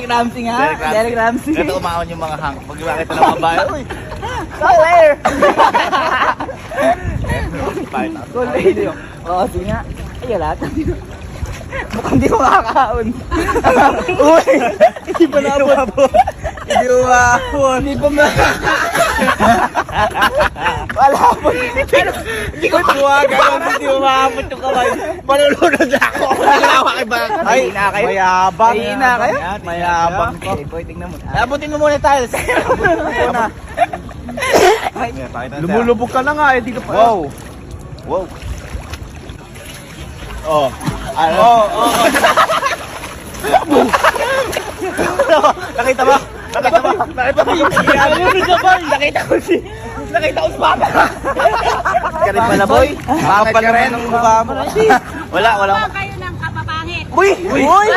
Ramsey nga. Derek Ramsey. Ito umaon yung mga hang. Pag makita ng mga bayan, uy! Color! Fine. Color. Oo, sige nga. Ay, lahat. Mukhang di ko makakaon. Uy! Hindi pa naabot. Hindi umabot. Hindi pa ma... Wala po. Hindi ko tuwagan. Hindi umabot yung kamay. Manulunod na ako. Ay, mayabang. Ay, na kayo? Mayabang ko. Boy, tingnan mo. Abutin mo muna tayo. Abutin mo muna. Lumulubog ka na nga eh. Di ka pa. Wow! Wow! Oh. Ano? Oh. Nakita mo? Nakita mo? Nakita mo? Nakita ko si Papa. Ka rin pala, boy. Bakit ka rin ang mukha mo? Wala. Kayo ng kapapangit. Uy! Uy!